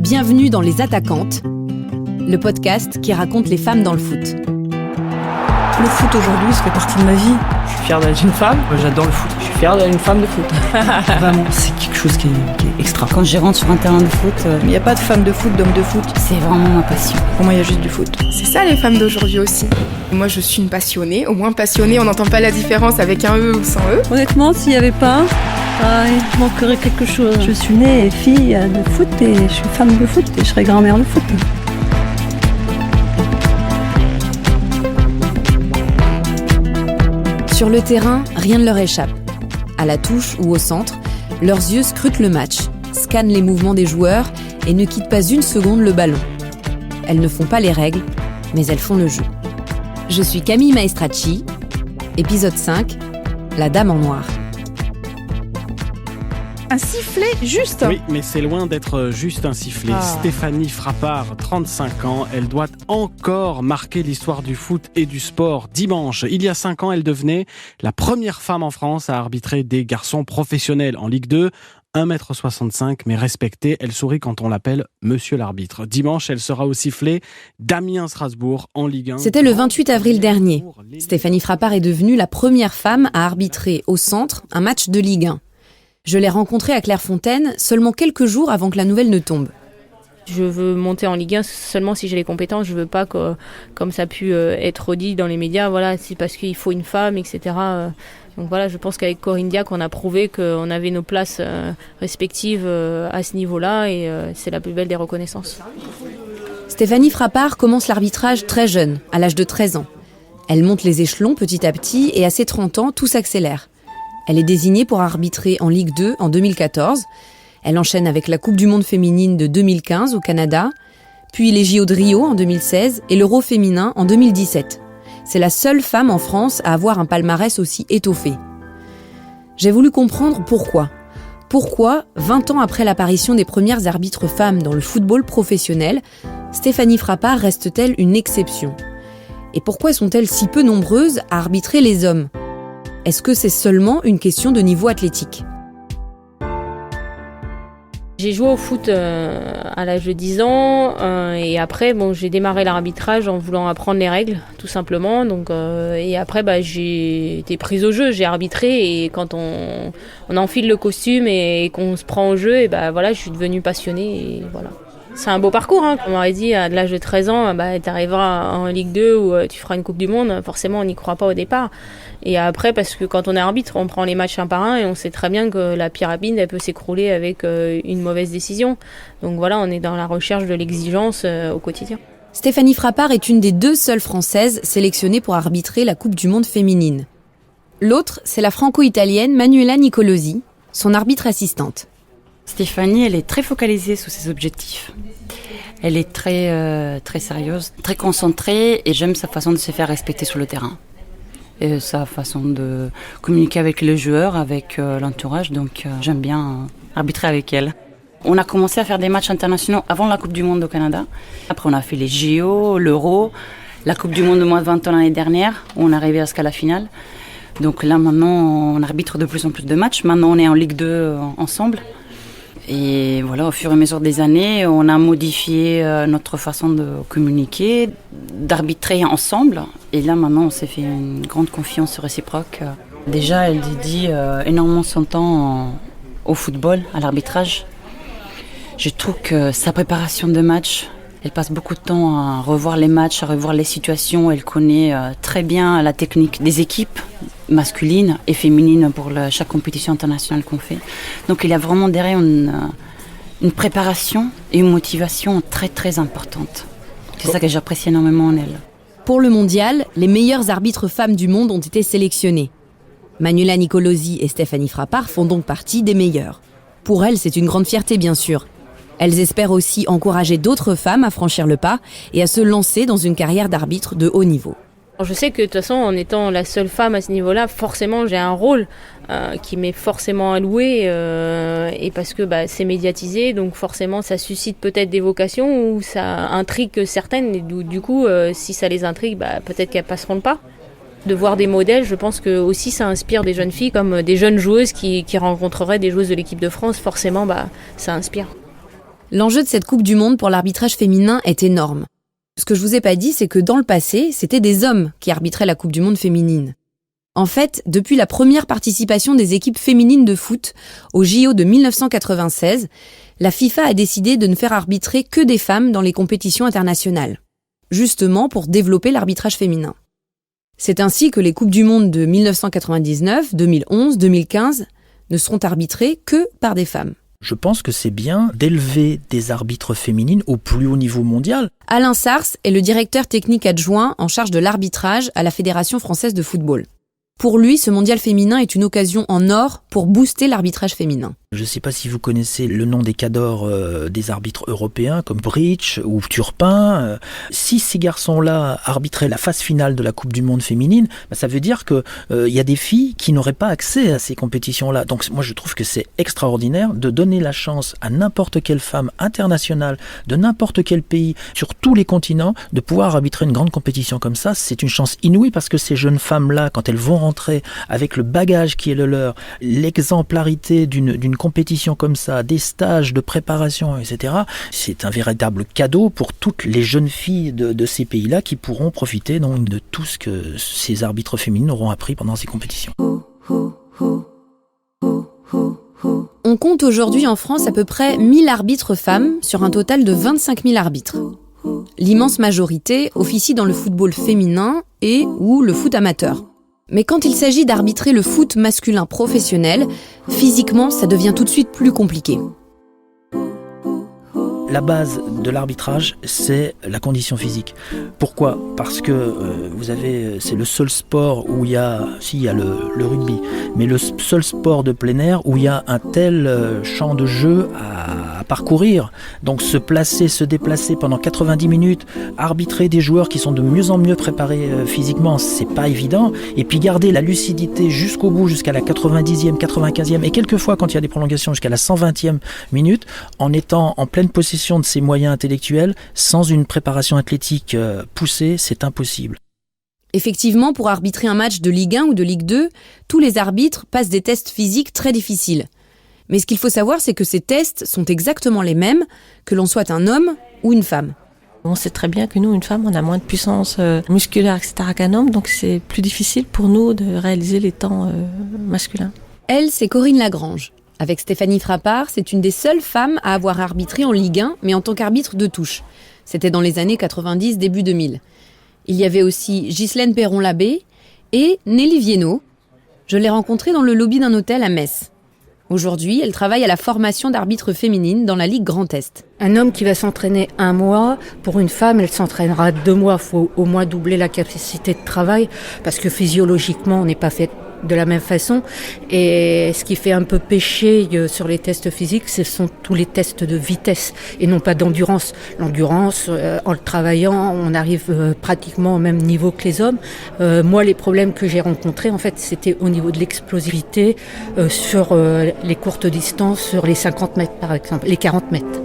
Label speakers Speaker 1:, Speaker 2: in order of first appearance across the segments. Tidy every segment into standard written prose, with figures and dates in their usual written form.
Speaker 1: Bienvenue dans Les Attaquantes, le podcast qui raconte les femmes dans le foot.
Speaker 2: Le foot aujourd'hui, ça fait partie de ma vie. Je suis fier d'être une femme. J'adore le foot. Je suis fier d'être une femme de foot. Vraiment, c'est quelque chose qui est extra.
Speaker 3: Quand je rentre sur un terrain de foot,
Speaker 2: il n'y a pas de femme de foot, d'homme de foot.
Speaker 3: C'est vraiment ma passion.
Speaker 2: Pour moi, il y a juste du foot.
Speaker 4: C'est ça les femmes d'aujourd'hui aussi. Moi, je suis une passionnée. Au moins passionnée, on n'entend pas la différence avec un E ou sans E.
Speaker 5: Honnêtement, s'il n'y avait pas il manquerait quelque chose. Je suis née fille de foot et je suis femme de foot et je serai grand-mère de foot.
Speaker 1: Sur le terrain, rien ne leur échappe. À la touche ou au centre, leurs yeux scrutent le match, scannent les mouvements des joueurs et ne quittent pas une seconde le ballon. Elles ne font pas les règles, mais elles font le jeu. Je suis Camille Maestracci, épisode 5, La Dame en Noir.
Speaker 4: Un sifflet juste.
Speaker 6: Oui, mais c'est loin d'être juste un sifflet. Stéphanie Frappart, 35 ans, elle doit encore marquer l'histoire du foot et du sport. Dimanche, il y a 5 ans, elle devenait la première femme en France à arbitrer des garçons professionnels en Ligue 2. 1m65, mais respectée, elle sourit quand on l'appelle Monsieur l'arbitre. Dimanche, elle sera au sifflet d'Amiens-Strasbourg en Ligue 1.
Speaker 1: C'était le 28 avril dernier. Stéphanie Frappart est devenue la première femme à arbitrer au centre un match de Ligue 1. Je l'ai rencontrée à Clairefontaine seulement quelques jours avant que la nouvelle ne tombe.
Speaker 7: Je veux monter en Ligue 1 seulement si j'ai les compétences. Je veux pas que, comme ça a pu être redit dans les médias, voilà, c'est parce qu'il faut une femme, etc. Donc voilà, je pense qu'avec Corinne Diacre, on a prouvé qu'on avait nos places respectives à ce niveau-là et c'est la plus belle des reconnaissances.
Speaker 1: Stéphanie Frappart commence l'arbitrage très jeune, à l'âge de 13 ans. Elle monte les échelons petit à petit et à ses 30 ans, tout s'accélère. Elle est désignée pour arbitrer en Ligue 2 en 2014. Elle enchaîne avec la Coupe du Monde féminine de 2015 au Canada, puis les JO de Rio en 2016 et l'Euro féminin en 2017. C'est la seule femme en France à avoir un palmarès aussi étoffé. J'ai voulu comprendre pourquoi. Pourquoi, 20 ans après l'apparition des premières arbitres femmes dans le football professionnel, Stéphanie Frappart reste-t-elle une exception ? Et pourquoi sont-elles si peu nombreuses à arbitrer les hommes ? Est-ce que c'est seulement une question de niveau athlétique ?
Speaker 7: J'ai joué au foot à l'âge de 10 ans et après j'ai démarré l'arbitrage en voulant apprendre les règles tout simplement. Donc, et après j'ai été prise au jeu, j'ai arbitré et quand on enfile le costume et qu'on se prend au jeu, et voilà, je suis devenue passionnée et voilà. C'est un beau parcours, hein. On m'aurait dit à l'âge de 13 ans, tu arriveras en Ligue 2 où tu feras une Coupe du Monde. Forcément, on n'y croit pas au départ. Et après, parce que quand on est arbitre, on prend les matchs un par un et on sait très bien que la pyramide, elle peut s'écrouler avec une mauvaise décision. Donc voilà, on est dans la recherche de l'exigence au quotidien.
Speaker 1: Stéphanie Frappart est une des 2 seules Françaises sélectionnées pour arbitrer la Coupe du Monde féminine. L'autre, c'est la franco-italienne Manuela Nicolosi, son arbitre assistante.
Speaker 3: Stéphanie, elle est très focalisée sur ses objectifs. Elle est très sérieuse, très concentrée et j'aime sa façon de se faire respecter sur le terrain. Et sa façon de communiquer avec les joueurs, avec l'entourage, donc j'aime bien arbitrer avec elle. On a commencé à faire des matchs internationaux avant la Coupe du Monde au Canada. Après on a fait les JO, l'Euro, la Coupe du Monde de moins de 20 ans l'année dernière, où on est arrivé jusqu'à la finale. Donc là maintenant on arbitre de plus en plus de matchs, maintenant on est en Ligue 2 ensemble. Et voilà, au fur et à mesure des années, on a modifié notre façon de communiquer, d'arbitrer ensemble. Et là, maintenant, on s'est fait une grande confiance réciproque. Déjà, elle dédie énormément son temps au football, à l'arbitrage. Je trouve que sa préparation de match, elle passe beaucoup de temps à revoir les matchs, à revoir les situations. Elle connaît très bien la technique des équipes masculines et féminines pour chaque compétition internationale qu'on fait. Donc il y a vraiment derrière une préparation et une motivation très très importante. C'est ça que j'apprécie énormément en elle.
Speaker 1: Pour le mondial, les meilleures arbitres femmes du monde ont été sélectionnées. Manuela Nicolosi et Stéphanie Frappart font donc partie des meilleures. Pour elles, c'est une grande fierté bien sûr. Elles espèrent aussi encourager d'autres femmes à franchir le pas et à se lancer dans une carrière d'arbitre de haut niveau.
Speaker 7: Je sais que de toute façon, en étant la seule femme à ce niveau-là, forcément j'ai un rôle qui m'est forcément alloué et parce que c'est médiatisé, donc forcément ça suscite peut-être des vocations ou ça intrigue certaines et du coup si ça les intrigue, peut-être qu'elles passeront le pas. De voir des modèles, je pense que aussi ça inspire des jeunes filles comme des jeunes joueuses qui rencontreraient des joueuses de l'équipe de France, forcément ça inspire.
Speaker 1: L'enjeu de cette Coupe du Monde pour l'arbitrage féminin est énorme. Ce que je vous ai pas dit, c'est que dans le passé, c'était des hommes qui arbitraient la Coupe du Monde féminine. En fait, depuis la première participation des équipes féminines de foot au JO de 1996, la FIFA a décidé de ne faire arbitrer que des femmes dans les compétitions internationales, justement pour développer l'arbitrage féminin. C'est ainsi que les Coupes du Monde de 1999, 2011, 2015 ne seront arbitrées que par des femmes.
Speaker 8: Je pense que c'est bien d'élever des arbitres féminines au plus haut niveau mondial.
Speaker 1: Alain Sars est le directeur technique adjoint en charge de l'arbitrage à la Fédération française de football. Pour lui, ce mondial féminin est une occasion en or pour booster l'arbitrage féminin.
Speaker 8: Je ne sais pas si vous connaissez le nom des cadors des arbitres européens comme Bridge ou Turpin. Si ces garçons-là arbitraient la phase finale de la Coupe du Monde féminine, ça veut dire qu'il y a des filles qui n'auraient pas accès à ces compétitions-là. Donc moi je trouve que c'est extraordinaire de donner la chance à n'importe quelle femme internationale de n'importe quel pays sur tous les continents de pouvoir arbitrer une grande compétition comme ça. C'est une chance inouïe parce que ces jeunes femmes-là, quand elles vont rentrer avec le bagage qui est le leur, l'exemplarité d'une compétition comme ça, des stages de préparation, etc. C'est un véritable cadeau pour toutes les jeunes filles de ces pays-là qui pourront profiter donc de tout ce que ces arbitres féminines auront appris pendant ces compétitions.
Speaker 1: On compte aujourd'hui en France à peu près 1000 arbitres femmes sur un total de 25 000 arbitres. L'immense majorité officie dans le football féminin et ou le foot amateur. Mais quand il s'agit d'arbitrer le foot masculin professionnel, physiquement, ça devient tout de suite plus compliqué.
Speaker 8: La base de l'arbitrage, c'est la condition physique. Pourquoi ? Parce que c'est le seul sport où il y a le rugby, mais le seul sport de plein air où il y a un tel champ de jeu à parcourir. Donc se placer, se déplacer pendant 90 minutes, arbitrer des joueurs qui sont de mieux en mieux préparés physiquement, c'est pas évident. Et puis garder la lucidité jusqu'au bout, jusqu'à la 90e, 95e et quelquefois quand il y a des prolongations jusqu'à la 120e minute, en étant en pleine possession de ses moyens intellectuels, sans une préparation athlétique poussée, c'est impossible.
Speaker 1: Effectivement, pour arbitrer un match de Ligue 1 ou de Ligue 2, tous les arbitres passent des tests physiques très difficiles. Mais ce qu'il faut savoir, c'est que ces tests sont exactement les mêmes, que l'on soit un homme ou une femme.
Speaker 5: On sait très bien que nous, une femme, on a moins de puissance musculaire, etc. qu'un homme, donc c'est plus difficile pour nous de réaliser les temps masculins.
Speaker 1: Elle, c'est Corinne Lagrange. Avec Stéphanie Frappart, c'est une des seules femmes à avoir arbitré en Ligue 1, mais en tant qu'arbitre de touche. C'était dans les années 90, début 2000. Il y avait aussi Ghislaine Perron-Labbé et Nelly Viennot. Je l'ai rencontrée dans le lobby d'un hôtel à Metz. Aujourd'hui, elle travaille à la formation d'arbitres féminines dans la Ligue Grand Est.
Speaker 9: Un homme qui va s'entraîner 1 mois, pour une femme, elle s'entraînera 2 mois. Il faut au moins doubler la capacité de travail, parce que physiologiquement, on n'est pas fait de la même façon. Et ce qui fait un peu pécher sur les tests physiques, ce sont tous les tests de vitesse et non pas d'endurance. L'endurance, en le travaillant, on arrive pratiquement au même niveau que les hommes. Moi, les problèmes que j'ai rencontrés, en fait, c'était au niveau de l'explosivité sur les courtes distances, sur les 50 mètres par exemple, les 40 mètres.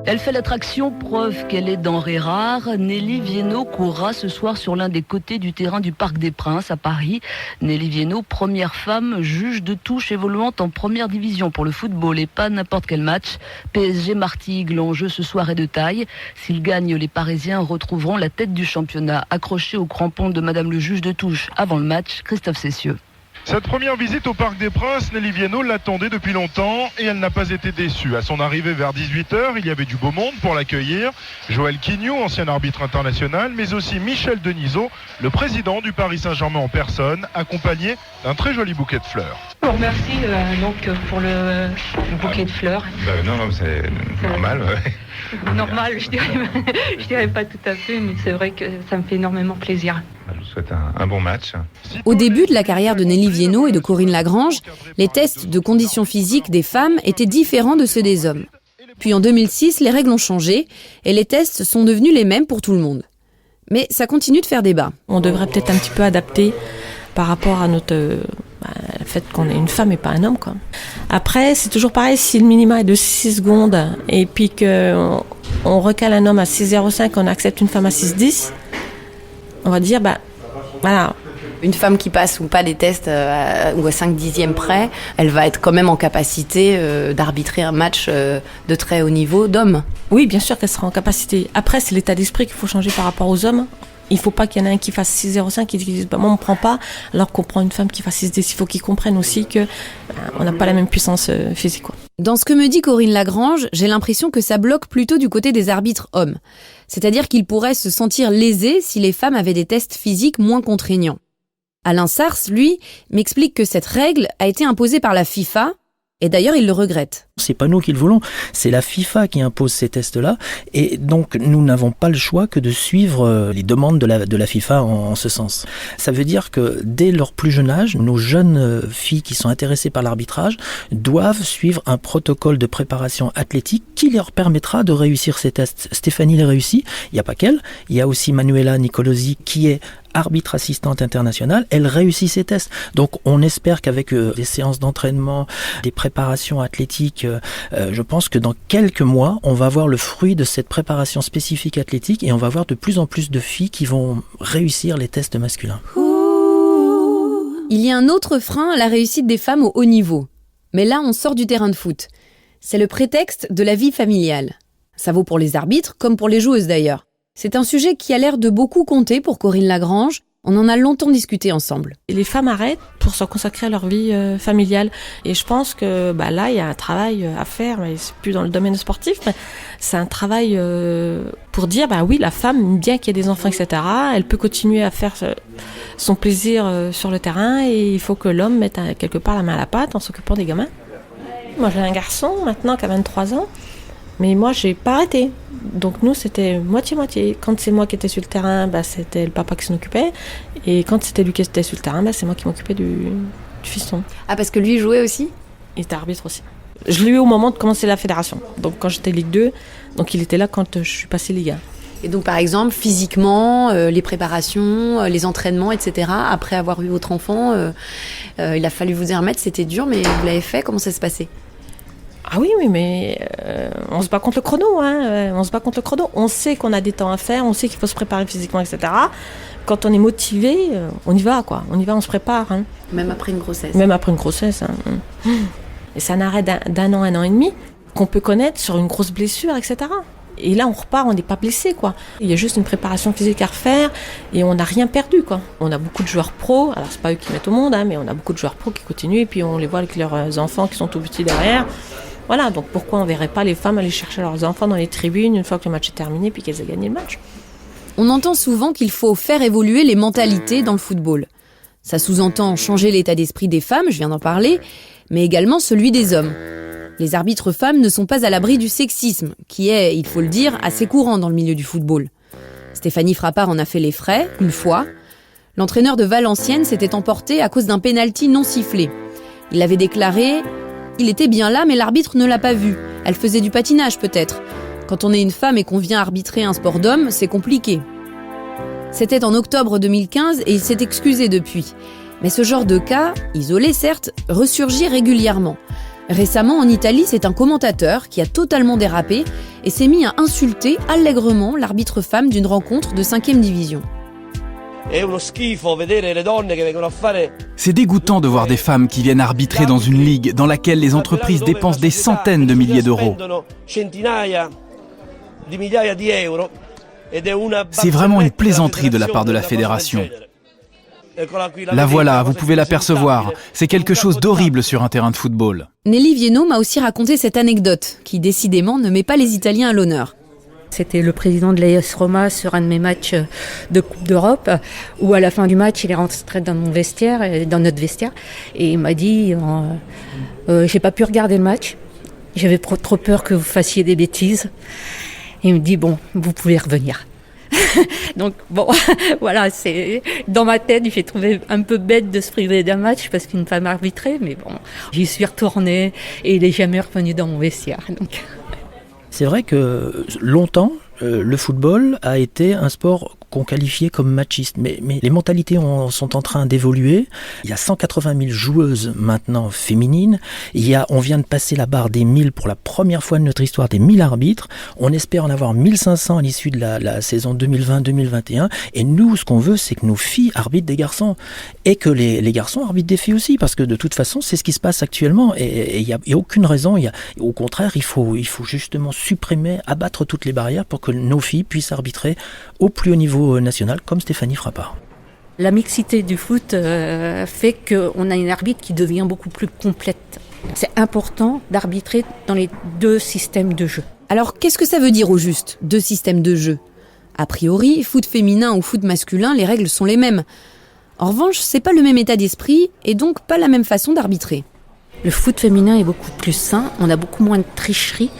Speaker 10: Elle fait l'attraction, preuve qu'elle est denrée rare. Nelly Viennot courra ce soir sur l'un des côtés du terrain du Parc des Princes à Paris. Nelly Viennot, première femme juge de touche évoluant en première division pour le football et pas n'importe quel match. PSG Martigues, l'enjeu ce soir est de taille. S'ils gagnent, les Parisiens retrouveront la tête du championnat accrochée au crampon de Madame le juge de touche avant le match. Christophe Cessieux.
Speaker 11: Cette première visite au Parc des Princes, Nelly Viennot l'attendait depuis longtemps et elle n'a pas été déçue. À son arrivée vers 18h, il y avait du beau monde pour l'accueillir. Joël Quignou, ancien arbitre international, mais aussi Michel Denisot, le président du Paris Saint-Germain en personne, accompagné d'un très joli bouquet de fleurs.
Speaker 12: Bon, merci pour le bouquet de fleurs.
Speaker 13: Non, c'est normal. Ouais.
Speaker 12: Normal, je dirais pas tout à fait, mais c'est vrai que ça me fait énormément plaisir.
Speaker 13: Je vous souhaite un bon match.
Speaker 1: Au début de la carrière de Nelly Viennot et de Corinne Lagrange, les tests de conditions physiques des femmes étaient différents de ceux des hommes. Puis en 2006, les règles ont changé et les tests sont devenus les mêmes pour tout le monde. Mais ça continue de faire débat.
Speaker 5: On devrait peut-être un petit peu adapter par rapport à notre... le fait qu'on est une femme et pas un homme, quoi. Après, c'est toujours pareil, si le minima est de 6 secondes et puis qu'on recale un homme à 6,05, on accepte une femme à 6,10, on va dire, voilà,
Speaker 1: Une femme qui passe ou pas des tests ou à 5/10 près, elle va être quand même en capacité d'arbitrer un match de très haut niveau d'hommes.
Speaker 5: Oui, bien sûr qu'elle sera en capacité. Après, c'est l'état d'esprit qu'il faut changer par rapport aux hommes. Il ne faut pas qu'il y en ait un qui fasse 6,05 et qui dise moi on ne me prend pas, alors qu'on prend une femme qui fasse 6,10. Il faut qu'ils comprennent aussi qu'on n'a pas la même puissance physique. Quoi.
Speaker 1: Dans ce que me dit Corinne Lagrange, j'ai l'impression que ça bloque plutôt du côté des arbitres hommes. C'est-à-dire qu'ils pourraient se sentir lésés si les femmes avaient des tests physiques moins contraignants. Alain Sars, lui, m'explique que cette règle a été imposée par la FIFA, et d'ailleurs il le regrette.
Speaker 8: C'est pas nous qui le voulons, c'est la FIFA qui impose ces tests-là, et donc nous n'avons pas le choix que de suivre les demandes de la FIFA en ce sens. Ça veut dire que dès leur plus jeune âge, nos jeunes filles qui sont intéressées par l'arbitrage doivent suivre un protocole de préparation athlétique qui leur permettra de réussir ces tests. Stéphanie les réussit, il n'y a pas qu'elle, il y a aussi Manuela Nicolosi qui est arbitre assistante internationale, elle réussit ses tests. Donc on espère qu'avec des séances d'entraînement, des préparations athlétiques, je pense que dans quelques mois, on va voir le fruit de cette préparation spécifique athlétique et on va voir de plus en plus de filles qui vont réussir les tests masculins.
Speaker 1: Il y a un autre frein à la réussite des femmes au haut niveau. Mais là, on sort du terrain de foot. C'est le prétexte de la vie familiale. Ça vaut pour les arbitres comme pour les joueuses d'ailleurs. C'est un sujet qui a l'air de beaucoup compter pour Corinne Lagrange. On en a longtemps discuté ensemble.
Speaker 5: Et les femmes arrêtent pour se consacrer à leur vie familiale. Et je pense que là, il y a un travail à faire, mais c'est plus dans le domaine sportif, mais c'est un travail pour dire, oui, la femme, bien qu'il y ait des enfants, etc., elle peut continuer à faire son plaisir sur le terrain et il faut que l'homme mette quelque part la main à la pâte en s'occupant des gamins. Moi, j'ai un garçon maintenant qui a 23 ans. Mais moi, j'ai pas arrêté. Donc nous, c'était moitié-moitié. Quand c'est moi qui étais sur le terrain, c'était le papa qui s'en occupait. Et quand c'était lui qui était sur le terrain, c'est moi qui m'occupais du fiston.
Speaker 1: Ah, parce que lui jouait aussi ?
Speaker 5: Il était arbitre aussi. Je l'ai eu au moment de commencer la fédération. Donc quand j'étais Ligue 2, donc il était là quand je suis passée Ligue 1.
Speaker 1: Et donc par exemple, physiquement, les préparations, les entraînements, etc., après avoir eu votre enfant, il a fallu vous y remettre, c'était dur, mais vous l'avez fait, comment ça se passait ?
Speaker 5: Ah oui, mais on se bat contre le chrono, on se bat contre le chrono. On sait qu'on a des temps à faire, on sait qu'il faut se préparer physiquement, etc. Quand on est motivé, on y va, quoi. On y va, on se prépare.
Speaker 1: Même après une grossesse.
Speaker 5: Même après une grossesse. Et c'est un arrêt d'un an, 1 an et demi qu'on peut connaître sur une grosse blessure, etc. Et là, on repart, on n'est pas blessé, quoi. Il y a juste une préparation physique à refaire et on n'a rien perdu, quoi. On a beaucoup de joueurs pros, alors c'est pas eux qui mettent au monde, mais on a beaucoup de joueurs pros qui continuent et puis on les voit avec leurs enfants qui sont tout petits derrière. Voilà, donc pourquoi on ne verrait pas les femmes aller chercher leurs enfants dans les tribunes une fois que le match est terminé puis qu'elles aient gagné le match ?
Speaker 1: On entend souvent qu'il faut faire évoluer les mentalités dans le football. Ça sous-entend changer l'état d'esprit des femmes, je viens d'en parler, mais également celui des hommes. Les arbitres femmes ne sont pas à l'abri du sexisme, qui est, il faut le dire, assez courant dans le milieu du football. Stéphanie Frappart en a fait les frais, une fois. L'entraîneur de Valenciennes s'était emporté à cause d'un pénalty non sifflé. Il avait déclaré... Il était bien là, mais l'arbitre ne l'a pas vu. Elle faisait du patinage, peut-être. Quand on est une femme et qu'on vient arbitrer un sport d'homme, c'est compliqué. C'était en octobre 2015 et il s'est excusé depuis. Mais ce genre de cas, isolé certes, ressurgit régulièrement. Récemment, en Italie, c'est un commentateur qui a totalement dérapé et s'est mis à insulter allègrement l'arbitre femme d'une rencontre de 5e division.
Speaker 14: C'est dégoûtant de voir des femmes qui viennent arbitrer dans une ligue dans laquelle les entreprises dépensent des centaines de milliers d'euros. C'est vraiment une plaisanterie de la part de la fédération. La voilà, vous pouvez l'apercevoir. C'est quelque chose d'horrible sur un terrain de football.
Speaker 1: Nelly Viennot m'a aussi raconté cette anecdote qui, décidément, ne met pas les Italiens à l'honneur.
Speaker 9: C'était le président de l'AS Roma sur un de mes matchs de Coupe d'Europe, où à la fin du match, il est rentré dans mon vestiaire, dans notre vestiaire, et il m'a dit j'ai pas pu regarder le match, j'avais trop peur que vous fassiez des bêtises. Et il me dit bon, vous pouvez revenir. Donc bon, voilà, c'est dans ma tête, j'ai trouvé un peu bête de se priver d'un match parce qu'une femme arbitrait, mais bon, j'y suis retournée et il est jamais revenu dans mon vestiaire. Donc.
Speaker 8: C'est vrai que longtemps, le football a été un sport qu'on qualifiait comme machistes. Mais les mentalités sont en train d'évoluer. Il y a 180 000 joueuses maintenant féminines. On vient de passer la barre des 1000 pour la première fois de notre histoire, des 1000 arbitres. On espère en avoir 1500 à l'issue de la saison 2020-2021. Et nous, ce qu'on veut, c'est que nos filles arbitrent des garçons. Et que les garçons arbitrent des filles aussi. Parce que de toute façon, c'est ce qui se passe actuellement. Et il n'y a aucune raison. Au contraire, il faut justement supprimer, abattre toutes les barrières pour que nos filles puissent arbitrer au plus haut niveau national, comme Stéphanie Frappart.
Speaker 9: La mixité du foot fait qu'on a une arbitre qui devient beaucoup plus complète. C'est important d'arbitrer dans les deux systèmes de jeu.
Speaker 1: Alors, qu'est-ce que ça veut dire au juste, deux systèmes de jeu ? A priori, foot féminin ou foot masculin, les règles sont les mêmes. En revanche, c'est pas le même état d'esprit et donc pas la même façon d'arbitrer.
Speaker 9: Le foot féminin est beaucoup plus sain, on a beaucoup moins de tricherie.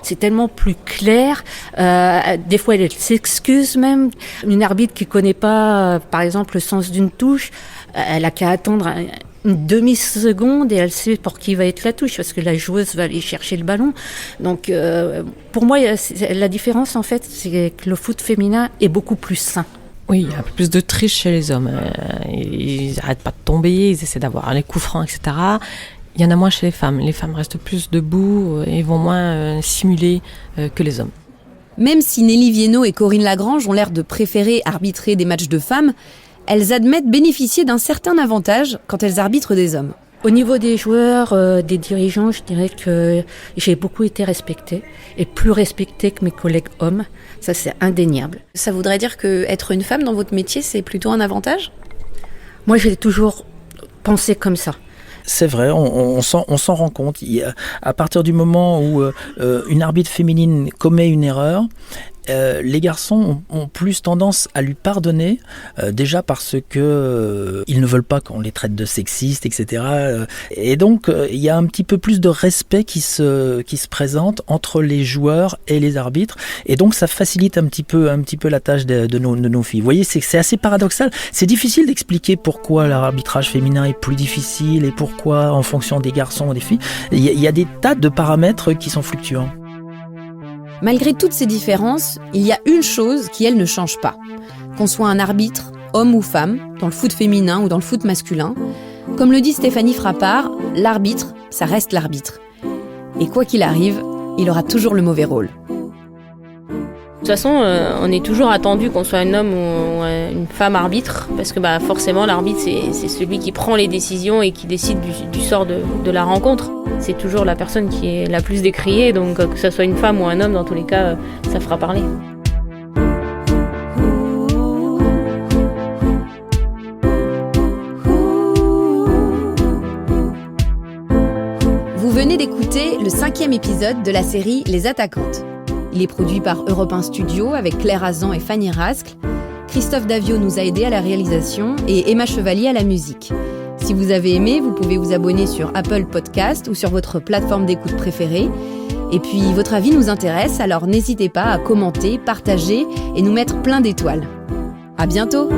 Speaker 9: C'est tellement plus clair. Des fois, elle s'excuse même. Une arbitre qui connaît pas, par exemple, le sens d'une touche, elle a qu'à attendre une demi-seconde et elle sait pour qui va être la touche parce que la joueuse va aller chercher le ballon. Donc, pour moi, la différence, en fait, c'est que le foot féminin est beaucoup plus sain.
Speaker 5: Oui, il y a un peu plus de triche chez les hommes. Ils n'arrêtent pas de tomber, ils essaient d'avoir les coups francs, etc. Il y en a moins chez les femmes. Les femmes restent plus debout et vont moins simuler que les hommes.
Speaker 1: Même si Nelly Viennot et Corinne Lagrange ont l'air de préférer arbitrer des matchs de femmes, elles admettent bénéficier d'un certain avantage quand elles arbitrent des hommes.
Speaker 9: Au niveau des joueurs, des dirigeants, je dirais que j'ai beaucoup été respectée et plus respectée que mes collègues hommes. Ça, c'est indéniable.
Speaker 1: Ça voudrait dire qu'être une femme dans votre métier, c'est plutôt un avantage ?
Speaker 9: Moi, j'ai toujours pensé comme ça.
Speaker 8: C'est vrai, on s'en rend compte. À partir du moment où une arbitre féminine commet une erreur, les garçons ont plus tendance à lui pardonner, déjà parce que ils ne veulent pas qu'on les traite de sexistes, etc. Et donc, il y a un petit peu plus de respect qui se présente entre les joueurs et les arbitres. Et donc, ça facilite un petit peu la tâche de nos filles. Vous voyez, c'est assez paradoxal. C'est difficile d'expliquer pourquoi l'arbitrage féminin est plus difficile et pourquoi, en fonction des garçons ou des filles, il y a des tas de paramètres qui sont fluctuants.
Speaker 1: Malgré toutes ces différences, il y a une chose qui, elle, ne change pas. Qu'on soit un arbitre, homme ou femme, dans le foot féminin ou dans le foot masculin, comme le dit Stéphanie Frappart, l'arbitre, ça reste l'arbitre. Et quoi qu'il arrive, il aura toujours le mauvais rôle.
Speaker 7: De toute façon, on est toujours attendu qu'on soit un homme ou une femme arbitre, parce que forcément l'arbitre c'est celui qui prend les décisions et qui décide du sort de la rencontre. C'est toujours la personne qui est la plus décriée, donc que ce soit une femme ou un homme, dans tous les cas, ça fera parler.
Speaker 1: Vous venez d'écouter le 5e épisode de la série Les Attaquantes. Il est produit par Europe 1 Studio avec Claire Azan et Fanny Rascle. Christophe Davio nous a aidés à la réalisation et Emma Chevalier à la musique. Si vous avez aimé, vous pouvez vous abonner sur Apple Podcast ou sur votre plateforme d'écoute préférée. Et puis, votre avis nous intéresse, alors n'hésitez pas à commenter, partager et nous mettre plein d'étoiles. À bientôt!